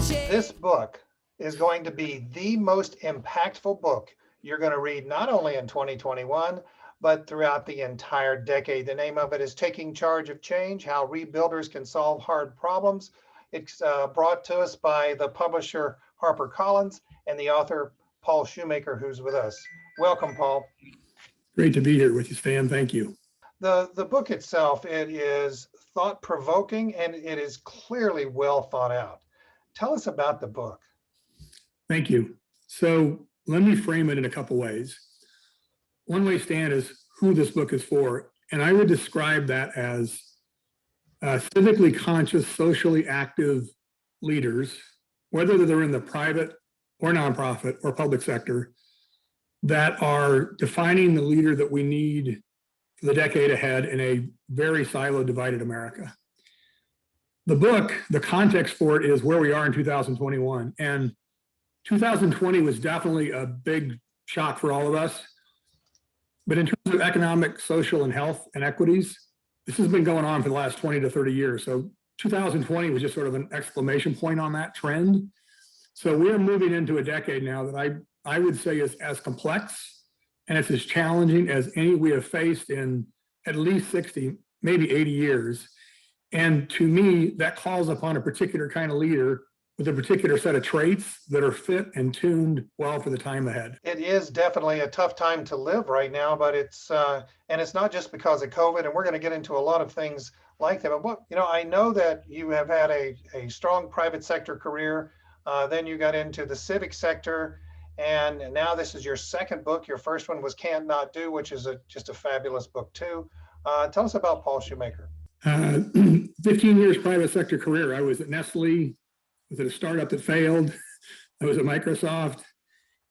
This book is going to be the most impactful book you're going to read not only in 2021, but throughout the entire decade. The name of it is Taking Charge of Change, How Rebuilders Can Solve Hard Problems. It's brought to us by the publisher Harper-Collins and the author Paul Shoemaker, who's with us. Welcome, Paul. Great to be here with you, Stan. Thank you. The book itself, it is thought-provoking and it is clearly well thought out. Tell us about the book. Thank you. So let me frame it in a couple ways. One way, Stan, is who this book is for. And I would describe that as civically conscious, socially active leaders, whether they're in the private or nonprofit or public sector, that are defining the leader that we need for the decade ahead in a very siloed, divided America. The book, the context for it is where we are in 2021. And 2020 was definitely a big shock for all of us. But in terms of economic, social, and health inequities, this has been going on for the last 20 to 30 years. So 2020 was just sort of an exclamation point on that trend. So we're moving into a decade now that I would say is as complex and it's as challenging as any we have faced in at least 60, maybe 80 years. And to me, that calls upon a particular kind of leader with a particular set of traits that are fit and tuned well for the time ahead. It is definitely a tough time to live right now, but it's not just because of COVID, and we're going to get into a lot of things like that. But I know that you have had a strong private sector career. Then you got into the civic sector, and now this is your second book. Your first one was Can't Not Do, which is just a fabulous book too. Tell us about Paul Shoemaker. 15 years private sector career. I was at Nestle, was at a startup that failed. I was at Microsoft.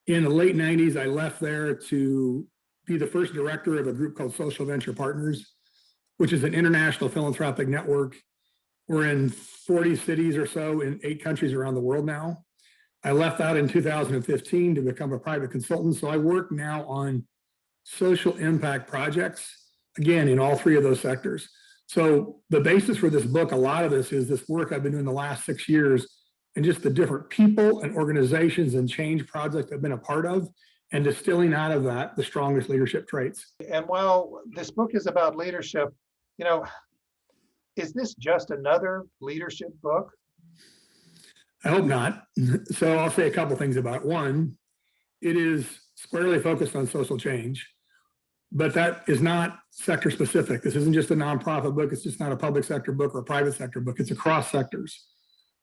In the late 90s, I left there to be the first director of a group called Social Venture Partners, which is an international philanthropic network. We're in 40 cities or so in 8 countries around the world now. I left out in 2015 to become a private consultant. So I work now on social impact projects, again, in all 3 of those sectors. So the basis for this book, a lot of this is this work I've been doing the last 6 years and just the different people and organizations and change projects I've been a part of and distilling out of that the strongest leadership traits. And while this book is about leadership, is this just another leadership book? I hope not. So I'll say a couple things about it. One, it is squarely focused on social change. But that is not sector specific. This isn't just a nonprofit book. It's just not a public sector book or a private sector book. It's across sectors.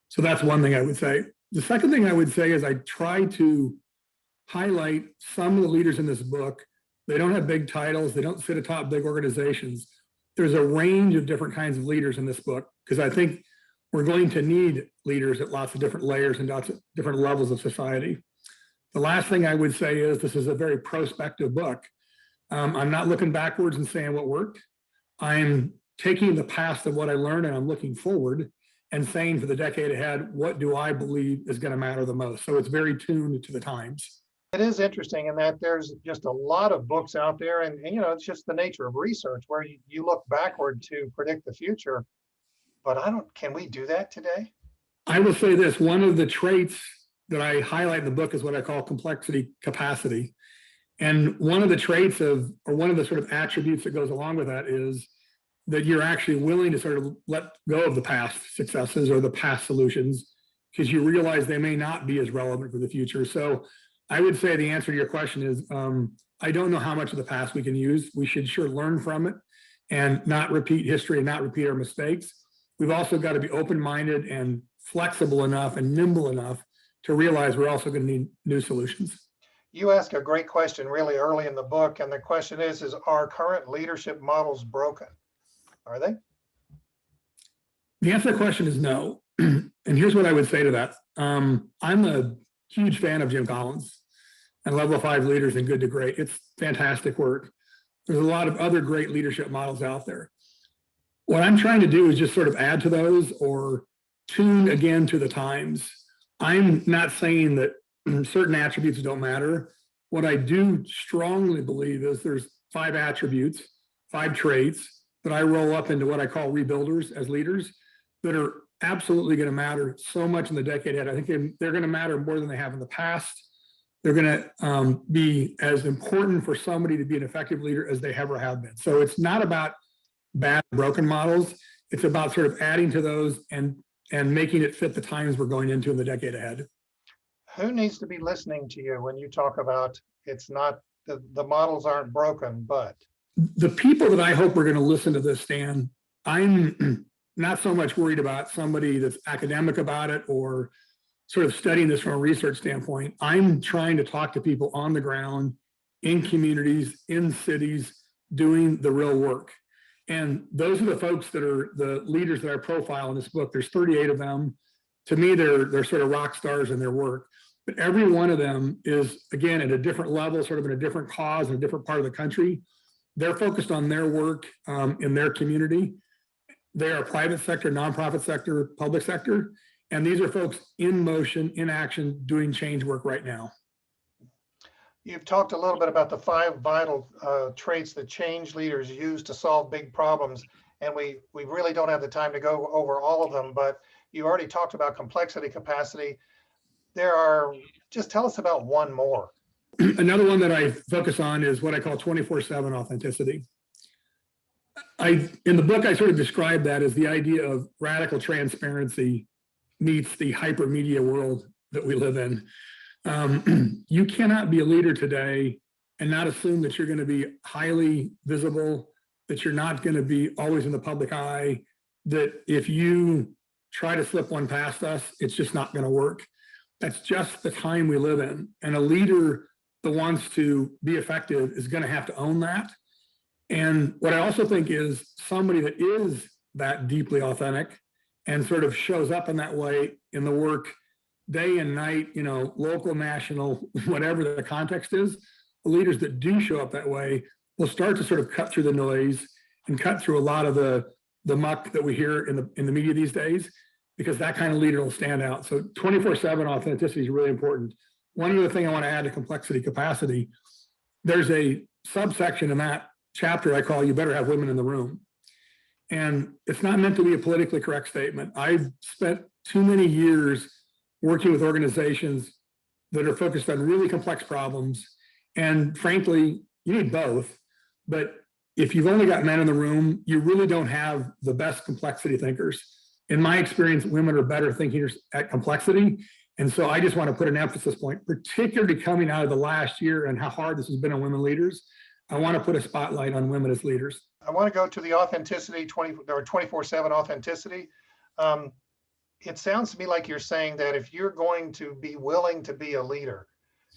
So that's one thing I would say. The second thing I would say is I try to highlight some of the leaders in this book. They don't have big titles. They don't sit atop big organizations. There's a range of different kinds of leaders in this book because I think we're going to need leaders at lots of different layers and lots of different levels of society. The last thing I would say is this is a very prospective book. I'm not looking backwards and saying what worked. I'm taking the past of what I learned and I'm looking forward and saying for the decade ahead, what do I believe is going to matter the most? So it's very tuned to the times. It is interesting in that there's just a lot of books out there and it's just the nature of research where you look backward to predict the future. But can we do that today? I will say this, one of the traits that I highlight in the book is what I call complexity capacity. And one of the traits or one of the sort of attributes that goes along with that is that you're actually willing to sort of let go of the past successes or the past solutions because you realize they may not be as relevant for the future. So I would say the answer to your question is, I don't know how much of the past we can use. We should sure learn from it and not repeat history and not repeat our mistakes. We've also got to be open-minded and flexible enough and nimble enough to realize we're also going to need new solutions. You ask a great question really early in the book, and the question is are current leadership models broken? Are they? The answer to the question is no. And here's what I would say to that. I'm a huge fan of Jim Collins and Level 5 Leaders and Good to Great. It's fantastic work. There's a lot of other great leadership models out there. What I'm trying to do is just sort of add to those or tune again to the times. I'm not saying that certain attributes don't matter. What I do strongly believe is there's 5 attributes, 5 traits that I roll up into what I call rebuilders as leaders that are absolutely going to matter so much in the decade ahead. I think they're going to matter more than they have in the past. They're going to be as important for somebody to be an effective leader as they ever have been. So it's not about bad, broken models. It's about sort of adding to those and making it fit the times we're going into in the decade ahead. Who needs to be listening to you when you talk about it's not the models aren't broken, but the people that I hope are going to listen to this, Stan, I'm not so much worried about somebody that's academic about it or sort of studying this from a research standpoint. I'm trying to talk to people on the ground, in communities, in cities, doing the real work. And those are the folks that are the leaders that I profile in this book. There's 38 of them. To me, they're sort of rock stars in their work. But every one of them is, again, at a different level, sort of in a different cause, in a different part of the country. They're focused on their work in their community. They are private sector, nonprofit sector, public sector. And these are folks in motion, in action, doing change work right now. You've talked a little bit about the 5 vital traits that change leaders use to solve big problems. And we really don't have the time to go over all of them, but you already talked about complexity, capacity. Just tell us about one more. Another one that I focus on is what I call 24/7 authenticity. In the book, I sort of describe that as the idea of radical transparency meets the hyper media world that we live in. You cannot be a leader today and not assume that you're going to be highly visible, that you're not going to be always in the public eye, that if you try to slip one past us, it's just not going to work. That's just the time we live in. And a leader that wants to be effective is going to have to own that. And what I also think is somebody that is that deeply authentic and sort of shows up in that way in the work day and night, local, national, whatever the context is, the leaders that do show up that way will start to sort of cut through the noise and cut through a lot of the muck that we hear in the media these days, because that kind of leader will stand out. So 24/7 authenticity is really important. One other thing I want to add to complexity capacity, there's a subsection in that chapter I call "You Better Have Women in the Room." And it's not meant to be a politically correct statement. I've spent too many years working with organizations that are focused on really complex problems. And frankly, you need both. But if you've only got men in the room, you really don't have the best complexity thinkers. In my experience, women are better thinkers at complexity. And so I just want to put an emphasis point, particularly coming out of the last year and how hard this has been on women leaders. I want to put a spotlight on women as leaders. I want to go to the authenticity, 24/7 authenticity. It sounds to me like you're saying that if you're going to be willing to be a leader,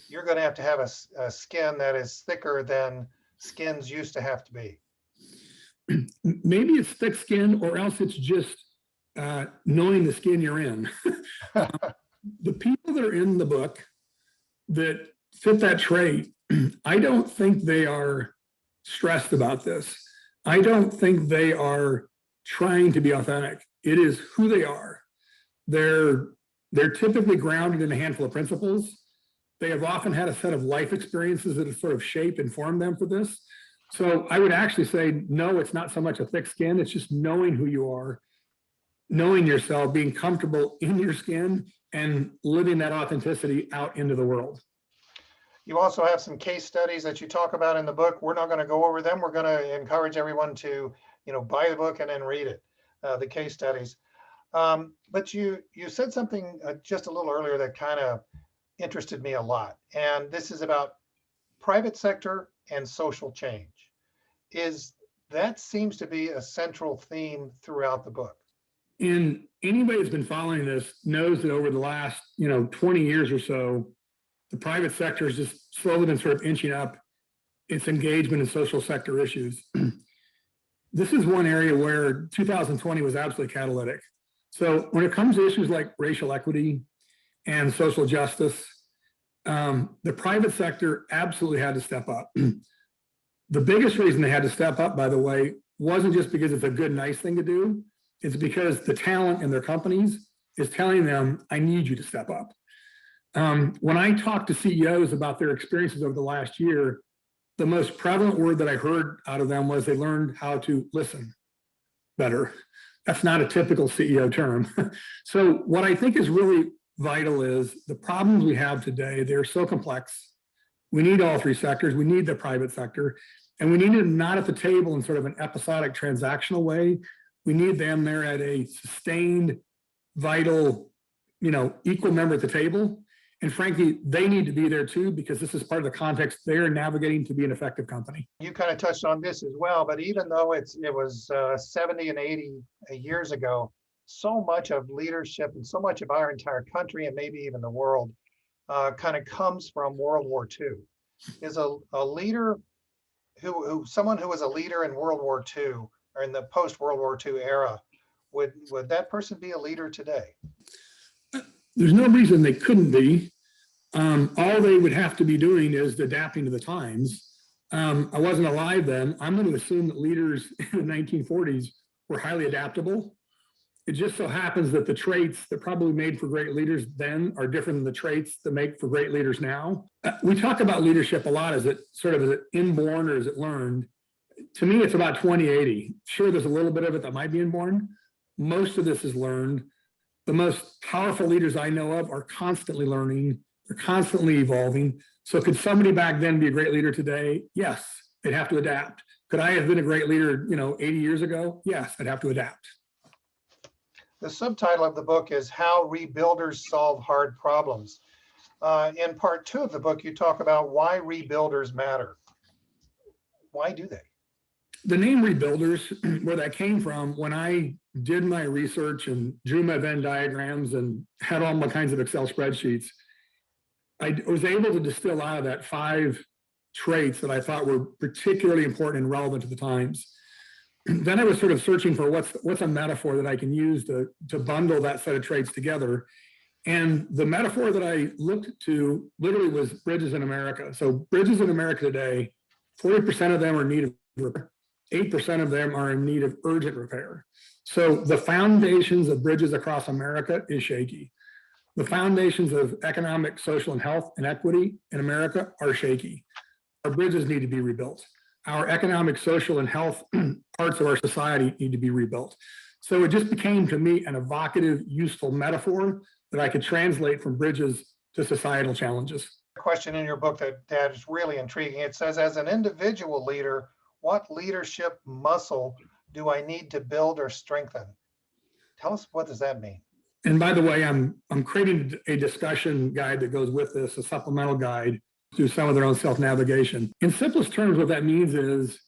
you're going to have a skin that is thicker than skins used to have to be. Maybe it's thick skin, or else it's just knowing the skin you're in. The people that are in the book that fit that trait, I don't think they are stressed about this. I don't think they are trying to be authentic. It is who they are. They're typically grounded in a handful of principles. They have often had a set of life experiences that have sort of shaped and formed them for this. So I would actually say, no, it's not so much a thick skin. It's just knowing who you are, knowing yourself, being comfortable in your skin, and living that authenticity out into the world. You also have some case studies that you talk about in the book. We're not going to go over them. We're going to encourage everyone to, buy the book and then read it, the case studies. But you said something just a little earlier that kind of interested me a lot. And this is about private sector and social change. That seems to be a central theme throughout the book. And anybody who's been following this knows that over the last, 20 years or so, the private sector has just slowly been sort of inching up its engagement in social sector issues. This is one area where 2020 was absolutely catalytic. So when it comes to issues like racial equity and social justice, the private sector absolutely had to step up. The biggest reason they had to step up, by the way, wasn't just because it's a good, nice thing to do. It's because the talent in their companies is telling them, I need you to step up. When I talk to CEOs about their experiences over the last year, the most prevalent word that I heard out of them was they learned how to listen better. That's not a typical CEO term. So what I think is really vital is the problems we have today, they're so complex. We need all three sectors. We need the private sector, and we need them not at the table in sort of an episodic transactional way. We need them there at a sustained, vital, equal member at the table. And frankly, they need to be there too, because this is part of the context they're navigating to be an effective company. You kind of touched on this as well, but even though it was 70 and 80 years ago, so much of leadership and so much of our entire country and maybe even the world kind of comes from World War II. Is a leader someone who was a leader in World War II or in the post-World War II era, would that person be a leader today? There's no reason they couldn't be. All they would have to be doing is adapting to the times. I wasn't alive then. I'm going to assume that leaders in the 1940s were highly adaptable. It just so happens that the traits that probably made for great leaders then are different than the traits that make for great leaders now. We talk about leadership a lot. Is it inborn or is it learned? To me, it's about 20/80. Sure, there's a little bit of it that might be inborn. Most of this is learned. The most powerful leaders I know of are constantly learning. They're constantly evolving. So could somebody back then be a great leader today? Yes, they'd have to adapt. Could I have been a great leader, 80 years ago? Yes, I'd have to adapt. The subtitle of the book is How Rebuilders Solve Hard Problems. In part 2 of the book, you talk about why rebuilders matter. Why do they? The name rebuilders, where that came from, when I did my research and drew my Venn diagrams and had all my kinds of Excel spreadsheets, I was able to distill out of that 5 traits that I thought were particularly important and relevant to the times. Then I was sort of searching for what's a metaphor that I can use to bundle that set of traits together. And the metaphor that I looked to literally was bridges in America. So bridges in America today, 40% of them are in need of repair. 8% of them are in need of urgent repair. So the foundations of bridges across America is shaky. The foundations of economic, social, and health and equity in America are shaky. Our bridges need to be rebuilt. Our economic, social, and health parts of our society need to be rebuilt. So it just became to me an evocative, useful metaphor that I could translate from bridges to societal challenges. A question in your book that is really intriguing. It says, as an individual leader, what leadership muscle do I need to build or strengthen? Tell us, what does that mean? And by the way, I'm creating a discussion guide that goes with this, a supplemental guide through some of their own self-navigation. In simplest terms, what that means is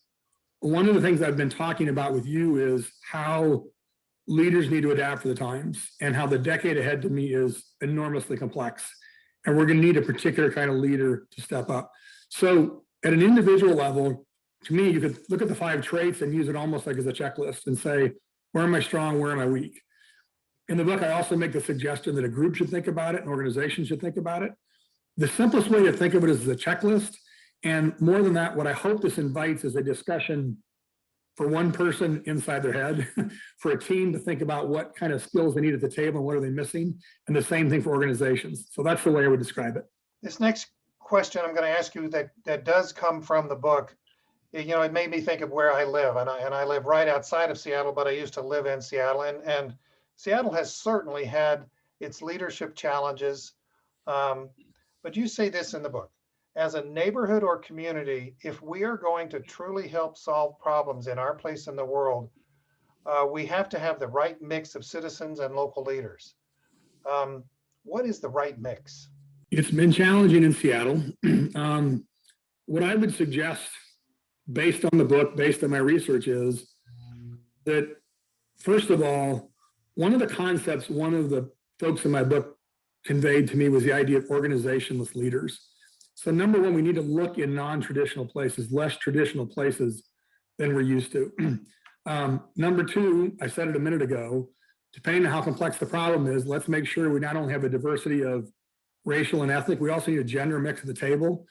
one of the things I've been talking about with you is how leaders need to adapt for the times and how the decade ahead to me is enormously complex. And we're going to need a particular kind of leader to step up. So at an individual level, to me, you could look at the 5 traits and use it almost like as a checklist and say, where am I strong? Where am I weak? In the book, I also make the suggestion that a group should think about it, an organization should think about it. The simplest way to think of it is a checklist. And more than that, what I hope this invites is a discussion for one person inside their head, for a team to think about what kind of skills they need at the table and what are they missing, and the same thing for organizations. So that's the way I would describe it. This next question I'm going to ask you that does come from the book. It made me think of where I live, and I live right outside of Seattle, but I used to live in Seattle, and Seattle has certainly had its leadership challenges. But you say this in the book: as a neighborhood or community, if we are going to truly help solve problems in our place in the world, we have to have the right mix of citizens and local leaders. What is the right mix? It's been challenging in Seattle. What I would suggest, based on the book, based on my research, is that, first of all, one of the concepts one of the folks in my book conveyed to me was the idea of organizationless leaders. So number one, we need to look in non-traditional places, less traditional places than we're used to. Number two, I said it a minute ago, depending on how complex the problem is, let's make sure we not only have a diversity of racial and ethnic, we also need a gender mix at the table.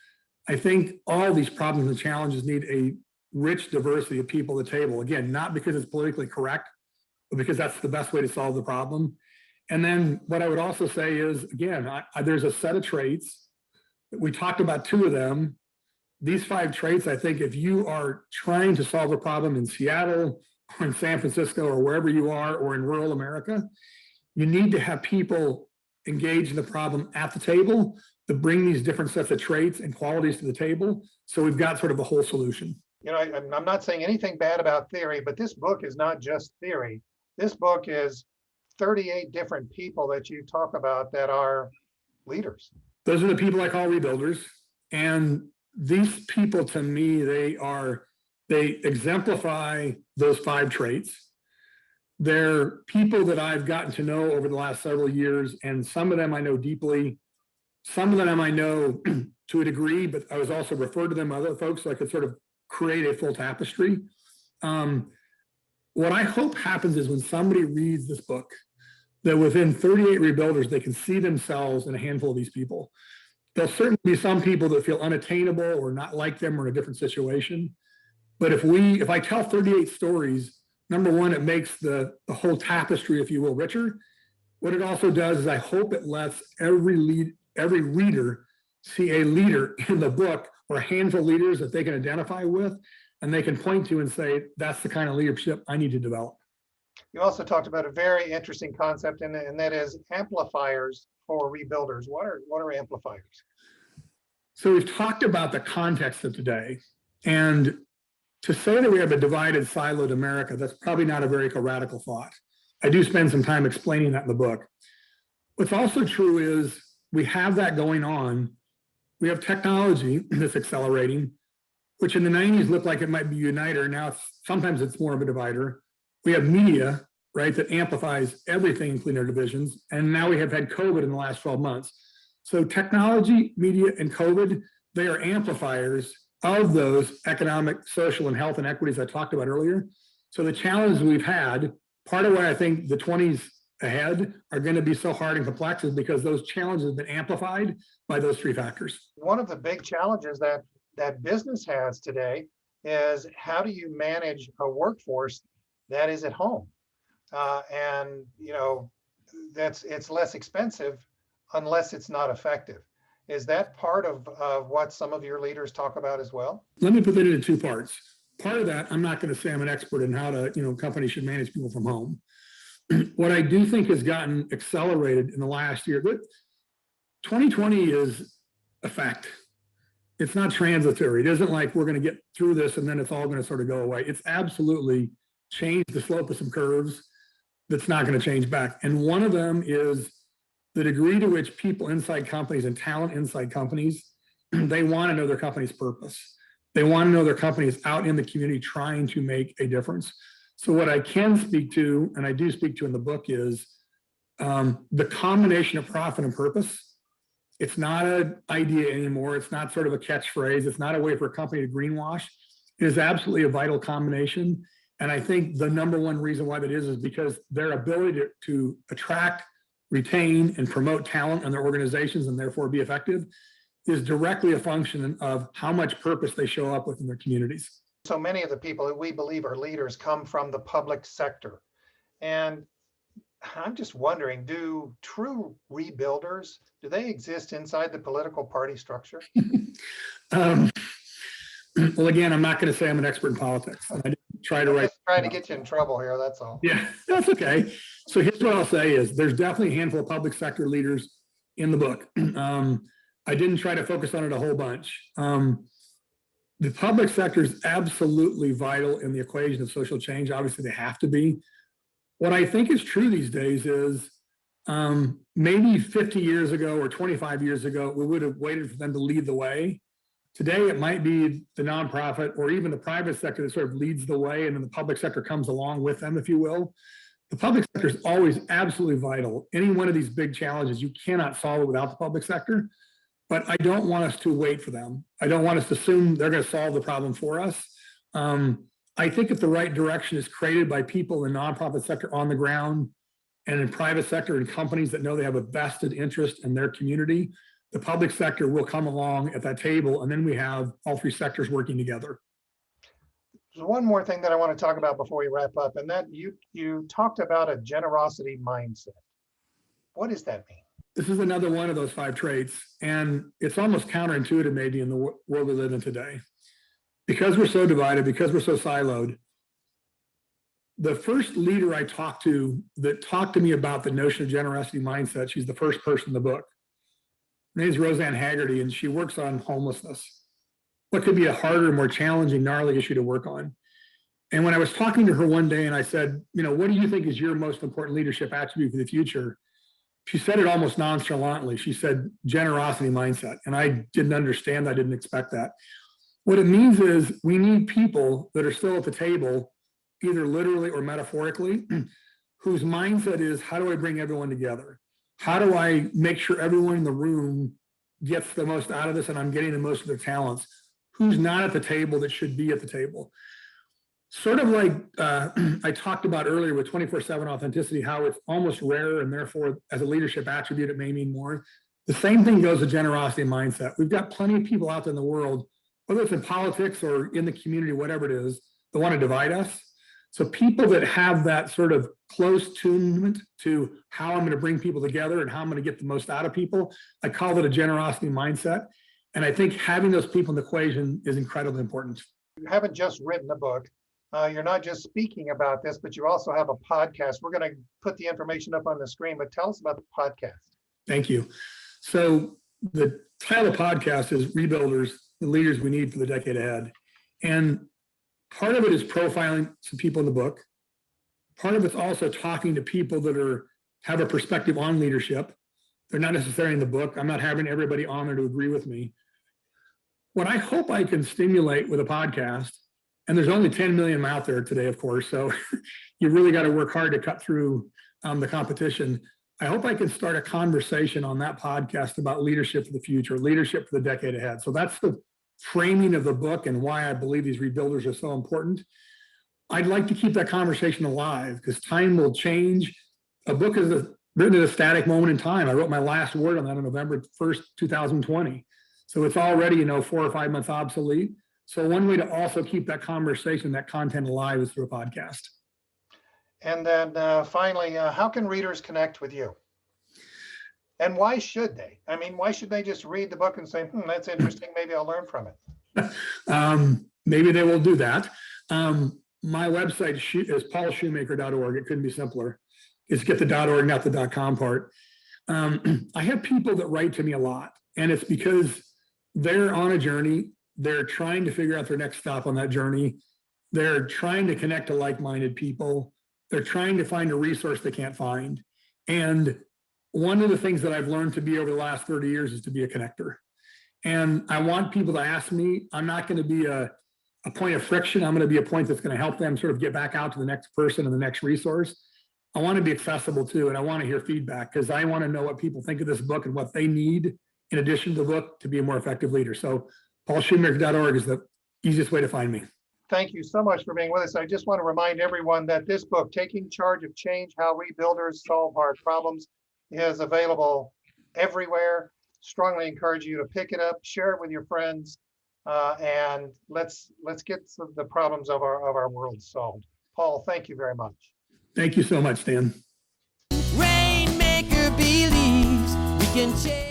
I think all these problems and challenges need a rich diversity of people at the table. Again, not because it's politically correct, but because that's the best way to solve the problem. And then what I would also say is, again, there's a set of traits. We talked about 2 of them. These 5 traits, I think if you are trying to solve a problem in Seattle or in San Francisco or wherever you are, or in rural America, you need to have people engage in the problem at the table to bring these different sets of traits and qualities to the table. So we've got sort of a whole solution. You know, I'm not saying anything bad about theory, but this book is not just theory. This book is 38 different people that you talk about that are leaders. Those are the people I call rebuilders. And these people, to me, they exemplify those 5 traits. They're people that I've gotten to know over the last several years, and some of them I know deeply. Some of them I know to a degree, but I was also referred to them other folks, so I could sort of create a full tapestry. What I hope happens is when somebody reads this book, that within 38 rebuilders, they can see themselves in a handful of these people. There'll certainly be some people that feel unattainable or not like them or in a different situation. But if I tell 38 stories, number one, it makes the whole tapestry, if you will, richer. What it also does is I hope it lets every reader see a leader in the book or a handful of leaders that they can identify with and they can point to and say, that's the kind of leadership I need to develop. You also talked about a very interesting concept, and that is amplifiers for rebuilders. What are amplifiers? So we've talked about the context of today, and to say that we have a divided, siloed America, that's probably not a very radical thought. I do spend some time explaining that in the book. What's also true is we have that going on. We have technology that's accelerating, which in the 90s looked like it might be a uniter. Now sometimes it's more of a divider. We have media, right, that amplifies everything, including our divisions. And now we have had COVID in the last 12 months. So technology, media, and COVID, they are amplifiers of those economic, social, and health inequities I talked about earlier. So the challenges we've had, part of why I think the 20s ahead are going to be so hard and complex is because those challenges have been amplified by those 3 factors. One of the big challenges that business has today is how do you manage a workforce that is at home? And you know, it's less expensive unless it's not effective. Is that part of what some of your leaders talk about as well? Let me put that into 2 parts. Part of that, I'm not going to say I'm an expert in how to, companies should manage people from home. What I do think has gotten accelerated in the last year, but 2020 is a fact. It's not transitory. It isn't like we're going to get through this and then it's all going to sort of go away. It's absolutely changed the slope of some curves that's not going to change back. And one of them is the degree to which people inside companies and talent inside companies, they want to know their company's purpose. They want to know their company is out in the community trying to make a difference. So what I can speak to, and I do speak to in the book, is the combination of profit and purpose. It's not an idea anymore. It's not sort of a catchphrase. It's not a way for a company to greenwash. It is absolutely a vital combination. And I think the number one reason why that is because their ability to attract, retain, and promote talent in their organizations and therefore be effective is directly a function of how much purpose they show up with in their communities. So many of the people that we believe are leaders come from the public sector. And I'm just wondering, do true rebuilders, do they exist inside the political party structure? Well, again, I'm not going to say I'm an expert in politics. I didn't try to write. Trying to get you in trouble here, that's all. Yeah, that's okay. So here's what I'll say is there's definitely a handful of public sector leaders in the book. I didn't try to focus on it a whole bunch. The public sector is absolutely vital in the equation of social change. Obviously, they have to be. What I think is true these days is maybe 50 years ago or 25 years ago, we would have waited for them to lead the way. Today, it might be the nonprofit or even the private sector that sort of leads the way, and then the public sector comes along with them, if you will. The public sector is always absolutely vital. Any one of these big challenges, you cannot solve it without the public sector. But I don't want us to wait for them. I don't want us to assume they're going to solve the problem for us. I think if the right direction is created by people in the nonprofit sector on the ground and in private sector and companies that know they have a vested interest in their community, the public sector will come along at that table, and then we have all 3 sectors working together. There's one more thing that I want to talk about before we wrap up, and that you talked about a generosity mindset. What does that mean? This is another one of those 5 traits, and it's almost counterintuitive maybe in the world we live in today. Because we're so divided, because we're so siloed, the first leader I talked to that talked to me about the notion of generosity mindset, she's the first person in the book. Her name is Roseanne Haggerty, and she works on homelessness. What could be a harder, more challenging, gnarly issue to work on? And when I was talking to her one day and I said, what do you think is your most important leadership attribute for the future? She said it almost nonchalantly. She said, generosity mindset. And I didn't understand. I didn't expect that. What it means is we need people that are still at the table, either literally or metaphorically, whose mindset is, how do I bring everyone together? How do I make sure everyone in the room gets the most out of this and I'm getting the most of their talents? Who's not at the table that should be at the table? Sort of like I talked about earlier with 24/7 authenticity, how it's almost rare and therefore as a leadership attribute, it may mean more. The same thing goes with generosity mindset. We've got plenty of people out there in the world, whether it's in politics or in the community, whatever it is, that want to divide us. So people that have that sort of close tunement to how I'm going to bring people together and how I'm going to get the most out of people, I call it a generosity mindset. And I think having those people in the equation is incredibly important. You haven't just written a book. You're not just speaking about this, but you also have a podcast. We're going to put the information up on the screen, but tell us about the podcast. Thank you. So the title of the podcast is Rebuilders, the Leaders We Need for the Decade Ahead. And part of it is profiling some people in the book. Part of it's also talking to people that have a perspective on leadership. They're not necessarily in the book. I'm not having everybody on there to agree with me. What I hope I can stimulate with a podcast, and there's only 10 million out there today, of course, so you really got to work hard to cut through the competition. I hope I can start a conversation on that podcast about leadership for the future, leadership for the decade ahead. So that's the framing of the book and why I believe these rebuilders are so important. I'd like to keep that conversation alive because time will change. A book is written at a static moment in time. I wrote my last word on that on November 1st, 2020. So it's already, 4 or 5 months obsolete. So one way to also keep that conversation, that content alive is through a podcast. And then finally, how can readers connect with you? And why should they? I mean, why should they just read the book and say, that's interesting, maybe I'll learn from it? Maybe they will do that. My website is paulshoemaker.org. It couldn't be simpler. It's get the .org, not the .com part. I have people that write to me a lot, and it's because they're on a journey. They're trying to figure out their next stop on that journey. They're trying to connect to like-minded people. They're trying to find a resource they can't find. And one of the things that I've learned to be over the last 30 years is to be a connector. And I want people to ask me. I'm not going to be a point of friction. I'm going to be a point that's going to help them sort of get back out to the next person and the next resource. I want to be accessible too, and I want to hear feedback because I want to know what people think of this book and what they need in addition to the book to be a more effective leader. So paulshoemaker.org is the easiest way to find me. Thank you so much for being with us. I just want to remind everyone that this book, Taking Charge of Change, How Rebuilders Solve Hard Problems, is available everywhere. Strongly encourage you to pick it up, share it with your friends, and let's get the problems of our world solved. Paul, thank you very much. Thank you so much, Dan. Rainmaker believes we can change.